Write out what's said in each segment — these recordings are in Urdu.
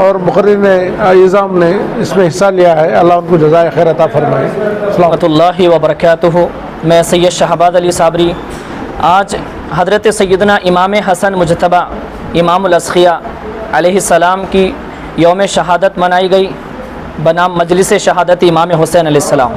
اور مقررین نظام نے اس میں حصہ لیا ہے، اللہ ان کو جزائے خیر عطا فرمائے۔ السلام ورحمۃ اللہ وبرکاتہ۔ میں سید شہباز علی صابری۔ آج حضرت سیدنا امام حسن مجتبی امام الاسقیاء علیہ السلام کی یوم شہادت منائی گئی بنام مجلس شہادت امام حسین علیہ السلام۔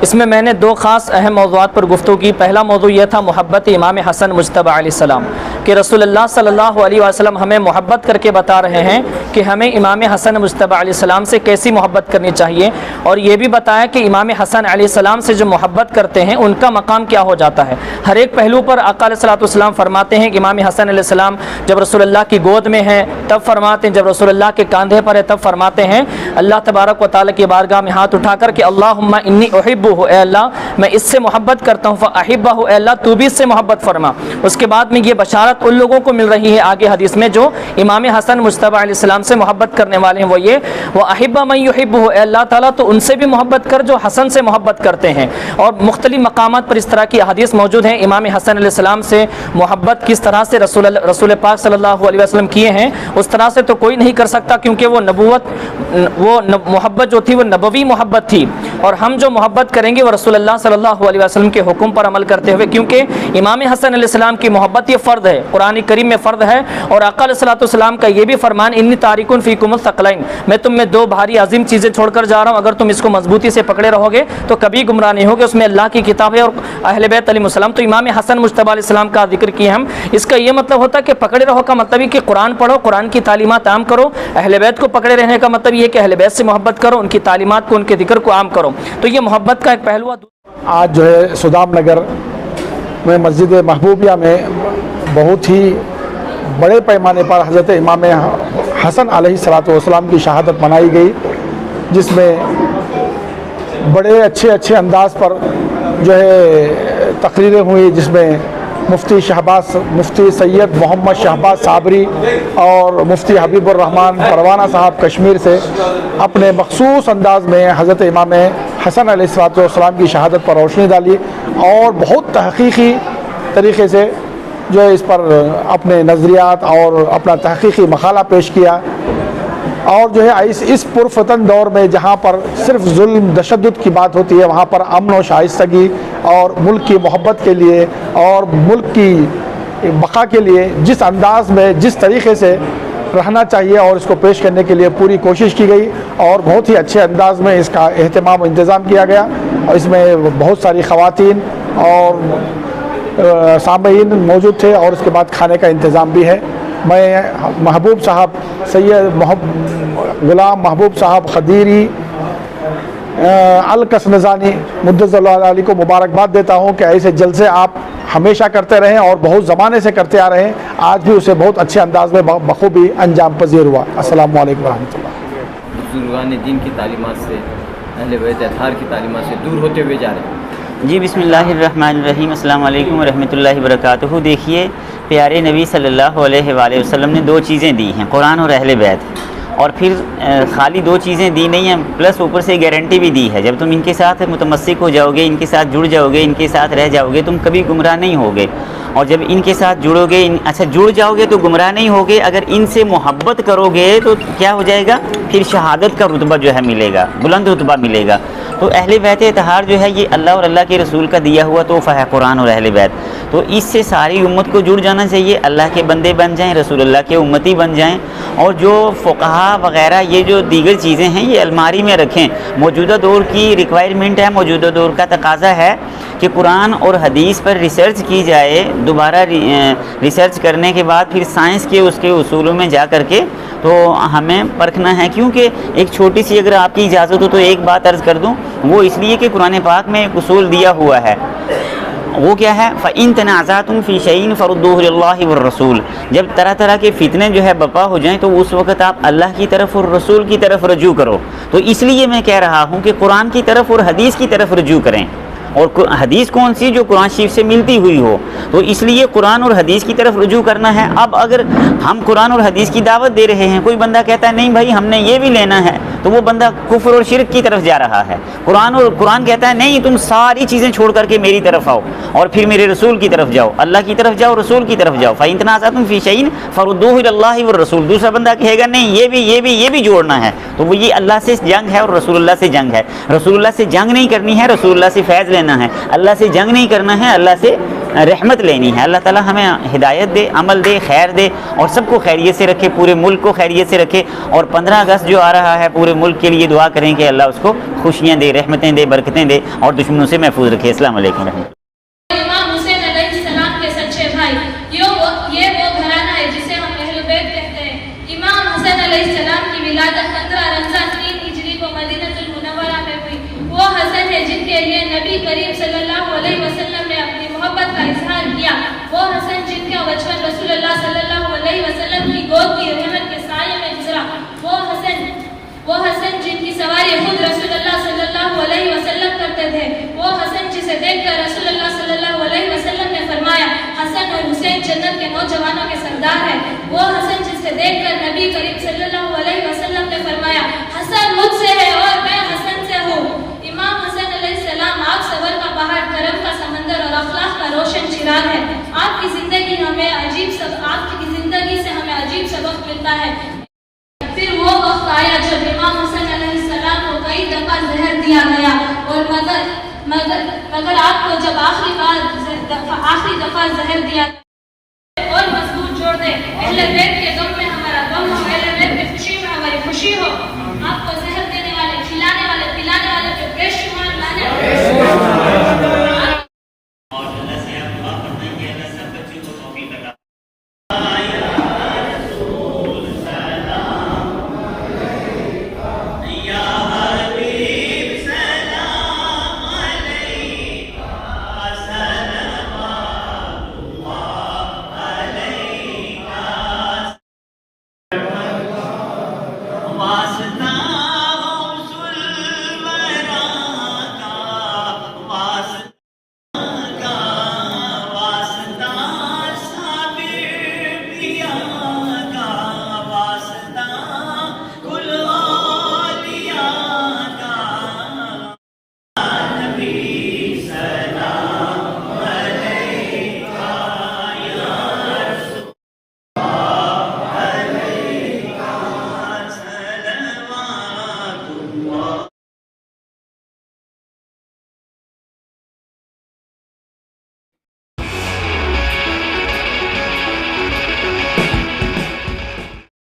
اس میں نے دو خاص اہم موضوعات پر گفتگو کی۔ پہلا موضوع یہ تھا محبت امام حسن مجتبی علیہ السلام، کہ رسول اللہ صلی اللہ علیہ وسلم ہمیں محبت کر کے بتا رہے ہیں کہ ہمیں امام حسن مجتبی علیہ السلام سے کیسی محبت کرنی چاہیے، اور یہ بھی بتایا کہ امام حسن علیہ السلام سے جو محبت کرتے ہیں ان کا مقام کیا ہو جاتا ہے۔ ہر ایک پہلو پر آقا علیہ الصلوۃ والسلام فرماتے ہیں کہ امام حسن علیہ السلام جب رسول اللہ کی گود میں ہیں تب فرماتے ہیں، جب رسول اللہ کے کاندھے پر ہے تب فرماتے ہیں اللہ تبارک و تعالیٰ کی بارگاہ میں ہاتھ اٹھا کر کہ اللہم انی احبہ، اے اللہ میں اس سے محبت کرتا ہوں، فاحبہ، اے اللہ تو بھی اس سے محبت فرما۔ اس کے بعد میں یہ بشارت ان لوگوں کو مل رہی ہے آگے حدیث میں جو امام حسن مجتبی علیہ السلام سے محبت کرنے والے ہیں، وہ یہ واحب من یحبہ، اے اللہ تعالیٰ تو ان سے بھی محبت کر جو حسن سے محبت کرتے ہیں۔ اور مختلف مقامات پر اس طرح کی احادیث موجود ہیں۔ امام حسن علیہ السلام سے محبت کس طرح سے رسول پاک صلی اللہ علیہ وسلم کیے ہیں اس طرح سے تو کوئی نہیں کر سکتا، کیونکہ وہ محبت جو تھی وہ نبوی محبت تھی، اور ہم جو محبت کریں گے وہ رسول اللہ صلی اللہ علیہ وسلم کے حکم پر عمل کرتے ہوئے، کیونکہ امام حسن علیہ السلام کی محبت یہ فرض ہے، قرآن کریم میں فرض ہے، اور آقا علیہ الصلوۃ والسلام کا یہ بھی فرمان انی تارک فیکم الثقلین، میں تم میں دو بھاری عظیم چیزیں چھوڑ کر جا رہا ہوں، اگر تم اس کو مضبوطی سے پکڑے رہو گے تو کبھی گمراہ نہیں ہوگے۔ اس میں اللہ کی کتاب ہے اور اہل بیت علیہ السلام۔ تو امام حسن مجتبی علیہ السلام کا ذکر کیے ہم، اس کا یہ مطلب ہوتا ہے کہ پکڑے رہو کا مطلب یہ کہ قرآن پڑھو، قرآن کی تعلیمات عام کرو۔ اہل بیت کو پکڑے رہنے کا مطلب یہ کہ اہل بیت سے محبت کرو، ان کی تعلیمات کو، ان کے ذکر کو عام کرو۔ تو یہ محبت کا ایک پہلو ہے۔ آج جو ہے سدام نگر میں مسجد محبوبیہ میں بہت ہی بڑے پیمانے پر حضرت امام حسن علیہ السلام کی شہادت منائی گئی، جس میں بڑے اچھے انداز پر جو ہے تقریریں ہوئی، جس میں مفتی سید محمد شہباز صابری اور مفتی حبیب الرحمن پروانہ صاحب کشمیر سے اپنے مخصوص انداز میں حضرت امام حسن علیہ السلام کی شہادت پر روشنی ڈالی، اور بہت تحقیقی طریقے سے جو ہے اس پر اپنے نظریات اور اپنا تحقیقی مقالہ پیش کیا، اور جو ہے اس پرفتن دور میں جہاں پر صرف ظلم تشدد کی بات ہوتی ہے، وہاں پر امن و شائستگی اور ملک کی محبت کے لیے اور ملک کی بقا کے لیے جس انداز میں جس طریقے سے رہنا چاہیے اور اس کو پیش کرنے کے لیے پوری کوشش کی گئی، اور بہت ہی اچھے انداز میں اس کا اہتمام و انتظام کیا گیا، اور اس میں بہت ساری خواتین اور سامعین موجود تھے، اور اس کے بعد کھانے کا انتظام بھی ہے۔ میں محبوب صاحب سید غلام محبوب صاحب خدیری الکسنزانی مدظ اللہ علیہ کو مبارکباد دیتا ہوں کہ ایسے جلسے آپ ہمیشہ کرتے رہیں اور بہت زمانے سے کرتے آ رہے ہیں، آج بھی اسے بہت اچھے انداز میں بخوبی انجام پذیر ہوا۔ السلام علیکم ورحمۃ اللہ۔ بزرگان دین کی تعلیمات سے، اہل بیت اطہار کی تعلیمات سے دور ہوتے ہوئے جا رہے ہیں۔ جی بسم اللہ الرحمن الرحیم، السلام علیکم ورحمۃ اللہ وبرکاتہ۔ دیکھیے پیارے نبی صلی اللہ علیہ وآلہ وسلم نے دو چیزیں دی ہیں، قرآن اور اہل بیت، اور پھر خالی دو چیزیں دی نہیں ہیں، پلس اوپر سے گارنٹی بھی دی ہے، جب تم ان کے ساتھ متمسک ہو جاؤ گے، ان کے ساتھ جڑ جاؤ گے، ان کے ساتھ رہ جاؤ گے، تم کبھی گمراہ نہیں ہوگے، اور جب ان کے ساتھ جڑو گے، جڑ جاؤ گے تو گمراہ نہیں ہوگے، اگر ان سے محبت کرو گے تو کیا ہو جائے گا، پھر شہادت کا رتبہ جو ہے ملے گا، بلند رتبہ ملے گا۔ تو اہل بیت اطہار جو ہے یہ اللہ اور اللہ کے رسول کا دیا ہوا تحفہ ہے، قرآن اور اہل بیت، تو اس سے ساری امت کو جڑ جانا چاہیے، اللہ کے بندے بن جائیں، رسول اللہ کے امتی بن جائیں، اور جو فقہا وغیرہ یہ جو دیگر چیزیں ہیں یہ الماری میں رکھیں۔ موجودہ دور کی ریکوائرمنٹ ہے، موجودہ دور کا تقاضا ہے کہ قرآن اور حدیث پر ریسرچ کی جائے، دوبارہ ریسرچ کرنے کے بعد پھر سائنس کے اس کے اصولوں میں جا کر کے تو ہمیں پرکھنا ہے۔ کیونکہ ایک چھوٹی سی اگر آپ کی اجازت ہو تو ایک بات عرض کر دوں، وہ اس لیے کہ قرآن پاک میں ایک اصول دیا ہوا ہے، وہ کیا ہے، فَإِن تَنَازَعْتُمْ فِي شَيْءٍ فَرُدُّوهُ إِلَى اللَّهِ وَالرَّسُولِ، جب طرح طرح کے فتنے جو ہے بپا ہو جائیں تو اس وقت آپ اللہ کی طرف اور رسول کی طرف رجوع کرو۔ تو اس لیے میں کہہ رہا ہوں کہ قرآن کی طرف اور حدیث کی طرف رجوع کریں، اور حدیث کون سی، جو قرآن شریف سے ملتی ہوئی ہو، تو اس لیے قرآن اور حدیث کی طرف رجوع کرنا ہے۔ اب اگر ہم قرآن اور حدیث کی دعوت دے رہے ہیں، کوئی بندہ کہتا ہے نہیں بھائی ہم نے یہ بھی لینا ہے، تو وہ بندہ کفر اور شرک کی طرف جا رہا ہے۔ قرآن کہتا ہے نہیں، تم ساری چیزیں چھوڑ کر کے میری طرف آؤ اور پھر میرے رسول کی طرف جاؤ، اللہ کی طرف جاؤ، رسول کی طرف جاؤ۔ فَإِن تَنَازَعْتُمْ فِي شَيْءٍ فَرُدُّوهُ إِلَى اللَّهِ وَالرَّسُولِ۔ دوسرا بندہ کہے گا نہیں یہ بھی جوڑنا ہے، تو وہ یہ اللہ سے جنگ ہے اور رسول اللہ سے جنگ ہے۔ رسول اللہ سے جنگ نہیں کرنی ہے، رسول اللہ سے فیض لینا ہے۔ اللہ سے جنگ نہیں کرنا ہے، اللہ سے رحمت لینی ہے۔ اللہ تعالیٰ ہمیں ہدایت دے، عمل دے، خیر دے اور سب کو خیریت سے رکھے، پورے ملک کو خیریت سے رکھے۔ اور 15 اگست جو آ رہا ہے پورے ملک کے لیے دعا کریں کہ اللہ اس کو خوشیاں دے، رحمتیں دے، برکتیں دے اور دشمنوں سے محفوظ رکھے۔ السلام علیکم ورحمۃ اللہ۔ امام حسین علیہ السلام کے سچے بھائی، یہ وہ گھرانہ ہے جسے ہم اہل بیت کہتے ہیں۔ امام حسین علیہ السلام کی ولادت 15 رمضان 3 ہجری کو مدینہ المنورہ میں ہوئی۔ وہ حسن ہے جن کے لیے نبی کریم صلی اللہ علیہ وسلم نے اپنی محبت کا اظہار کیا۔ وہ حسن جن کا بچپن رسول اللہ صلی اللہ علیہ وسلم کی گود کی رحمت کے سائے میں گزرا۔ وہ حسن جن کی سواری خود رسول اللہ صلی اللہ علیہ وسلم کرتے تھے۔ وہ حسن جسے دیکھ کر رسول اللہ صلی اللہ علیہ وسلم نے فرمایا حسن اور حسین جنت کے نوجوانوں کے سردار ہیں۔ وہ حسن جسے دیکھ کر نبی کریم صلی اللہ علیہ وسلم نے فرمایا حسن مجھ سے ہے اور میں حسن سے ہوں۔ امام حسن علیہ السلام آپ صبر کا پہاڑ، کرم کا سمندر اور اخلاق کا روشن چراغ ہے۔ آپ کی زندگی سے ہمیں عجیب سبق ملتا ہے۔ پھر وہ وقت آیا جب امام حسن علیہ السلام کو کئی دفعہ زہر دیا گیا اور مگر آپ کو جب آخری دفعہ زہر دیا اور مضبوط جوڑ دے۔ اہل بیت کے غم میں ہمارا غم ہو، اہل بیت کی خوشی میں ہماری خوشی ہو۔